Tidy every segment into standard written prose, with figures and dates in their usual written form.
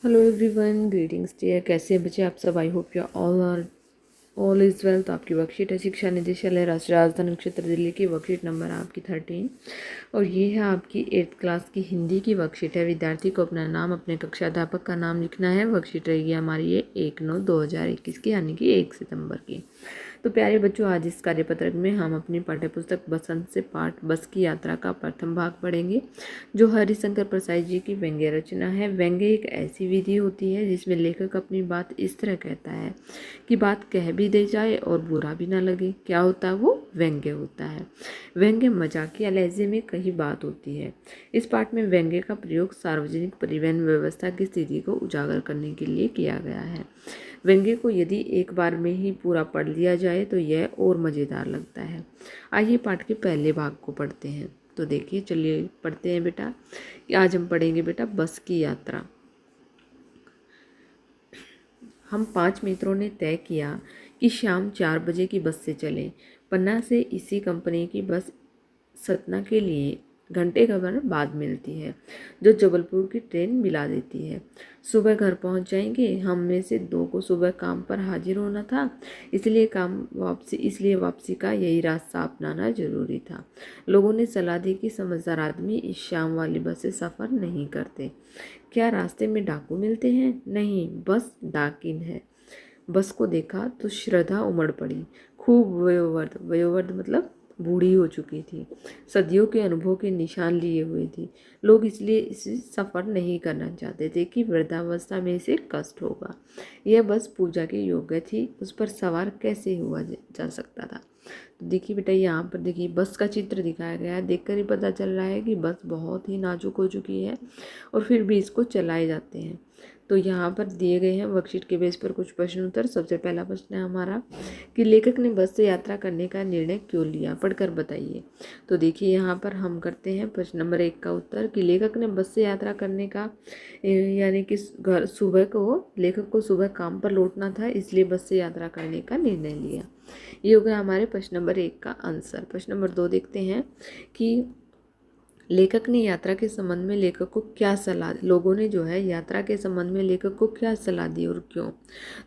Hello everyone, greetings dear. कैसे हैं बच्चे आप सब? I hope you all is well. तो आपकी वर्कशीट है शिक्षा निदेशालय राष्ट्रीय राजधानी क्षेत्र दिल्ली की। वर्कशीट नंबर है आपकी 13 और ये है आपकी 8th क्लास की हिंदी की वर्कशीट है। विद्यार्थी को अपना नाम, अपने कक्षा अध्यापक का नाम लिखना है। वर्कशीट रहेगी हमारी ये 1/9/2021 की, यानी कि 1 सितंबर की। तो प्यारे बच्चों, आज इस कार्यपत्रक में हम अपनी पाठ्यपुस्तक बसंत से पाठ बस की यात्रा का प्रथम भाग पढ़ेंगे, जो हरिशंकर प्रसाद जी की व्यंग्य रचना है। व्यंग्य एक ऐसी विधि होती है जिसमें लेखक अपनी बात इस तरह कहता है कि बात कह भी दे जाए और बुरा भी ना लगे। क्या होता है वो? व्यंग्य होता है। व्यंग्य मजाकिया लहजे में कही बात होती है। इस पाठ में व्यंग्य का प्रयोग सार्वजनिक परिवहन व्यवस्था की स्थिति को उजागर करने के लिए किया गया है। व्यंग्य को यदि एक बार में ही पूरा पढ़ लिया जाए तो यह और मज़ेदार लगता है। आइए पाठ के पहले भाग को पढ़ते हैं। तो देखिए, चलिए पढ़ते हैं बेटा। आज हम पढ़ेंगे बेटा बस की यात्रा। हम 5 मित्रों ने तय किया कि शाम 4 बजे की बस से चलें। पन्ना से इसी कंपनी की बस सतना के लिए घंटे भर बाद मिलती है, जो जबलपुर की ट्रेन मिला देती है। सुबह घर पहुंच जाएंगे। हम में से 2 को सुबह काम पर हाजिर होना था, इसलिए वापसी का यही रास्ता अपनाना जरूरी था। लोगों ने सलाह दी कि समझदार आदमी इस शाम वाली बस से सफ़र नहीं करते। क्या रास्ते में डाकू मिलते हैं? नहीं, बस डाकिन है। बस को देखा तो श्रद्धा उमड़ पड़ी। खूब वयोवृद्ध मतलब बूढ़ी हो चुकी थी, सदियों के अनुभव के निशान लिए हुए थी। लोग इसलिए इसे सफ़र नहीं करना चाहते थे कि वृद्धावस्था में इसे कष्ट होगा। यह बस पूजा के योग्य थी, उस पर सवार कैसे हुआ जा सकता था। तो देखिए बेटा, यहाँ पर देखिए बस का चित्र दिखाया गया है। देखकर ही पता चल रहा है कि बस बहुत ही नाजुक हो चुकी है और फिर भी इसको चलाए जाते हैं। तो यहाँ पर दिए गए हैं वर्कशीट के बेस पर कुछ प्रश्न उत्तर। सबसे पहला प्रश्न है हमारा कि लेखक ने बस से यात्रा करने का निर्णय क्यों लिया, पढ़कर बताइए। तो देखिए यहाँ पर हम करते हैं प्रश्न नंबर 1 का उत्तर कि लेखक ने बस से यात्रा करने का यानी कि लेखक को सुबह काम पर लौटना था, इसलिए बस से यात्रा करने का निर्णय लिया। ये हो गया हमारे प्रश्न नंबर 1 का आंसर। प्रश्न नंबर 2 देखते हैं कि लेखक ने यात्रा के संबंध में लेखक को क्या सलाह लोगों ने जो है यात्रा के संबंध में लेखक को क्या सलाह दी और क्यों।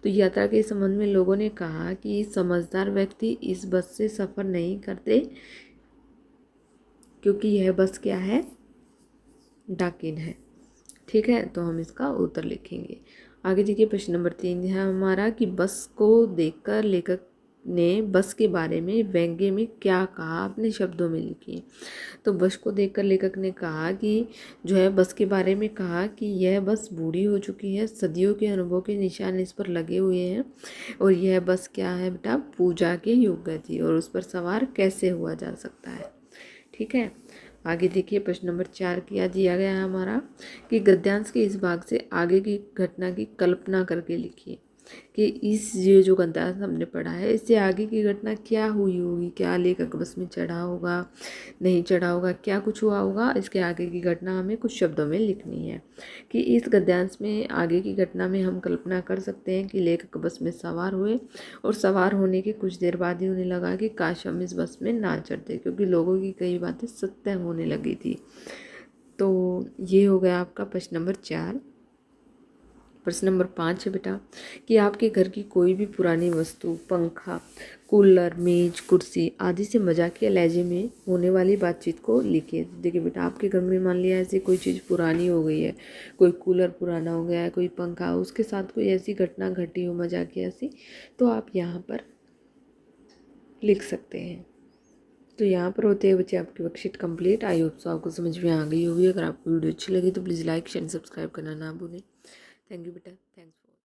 तो यात्रा के संबंध में लोगों ने कहा कि समझदार व्यक्ति इस बस से सफ़र नहीं करते, क्योंकि यह बस क्या है? डाकिन है। ठीक है, तो हम इसका उत्तर लिखेंगे। आगे देखिए प्रश्न नंबर 3 है हमारा कि बस को देखकर लेखक ने बस के बारे में व्यंग्य में क्या कहा, अपने शब्दों में लिखिए। तो बस को देखकर लेखक ने कहा कि जो है बस के बारे में कहा कि यह बस बूढ़ी हो चुकी है, सदियों के अनुभव के निशान इस पर लगे हुए हैं और यह बस क्या है बेटा? पूजा के योग्य थी और उस पर सवार कैसे हुआ जा सकता है। ठीक है, आगे देखिए प्रश्न नंबर 4 किया दिया गया है हमारा कि गद्यांश के इस भाग से आगे की घटना की कल्पना करके लिखिए कि ये जो गद्यांश हमने पढ़ा है इससे आगे की घटना क्या हुई होगी। क्या लेखक बस में चढ़ा होगा, नहीं चढ़ा होगा, क्या कुछ हुआ होगा, इसके आगे की घटना हमें कुछ शब्दों में लिखनी है। कि इस गद्यांश में आगे की घटना में हम कल्पना कर सकते हैं कि लेखक बस में सवार हुए और सवार होने के कुछ देर बाद ही उन्हें लगा कि काश हम इस बस में ना चढ़ते, क्योंकि लोगों की कई बातें सत्य होने लगी थी। तो ये हो गया आपका प्रश्न नंबर 4। प्रश्न नंबर 5 है बेटा कि आपके घर की कोई भी पुरानी वस्तु, पंखा, कूलर, मेज, कुर्सी आदि से मजाकिया लहजे में होने वाली बातचीत को लिखिए। देखिए बेटा, आपके घर में मान लिया ऐसे कोई चीज़ पुरानी हो गई है, कोई कूलर पुराना हो गया है, कोई पंखा, उसके साथ कोई ऐसी घटना घटी हो मजाकिया सी, तो आप यहाँ पर लिख सकते हैं। तो यहाँ पर होते हैं बच्चे आपकी worksheet complete. I hope so आपको समझ में आ गई होगी। अगर आपको वीडियो अच्छी लगी तो प्लीज़ लाइक शेयर सब्सक्राइब करना ना भूलें। थैंक यू बेटा, थैंक्स।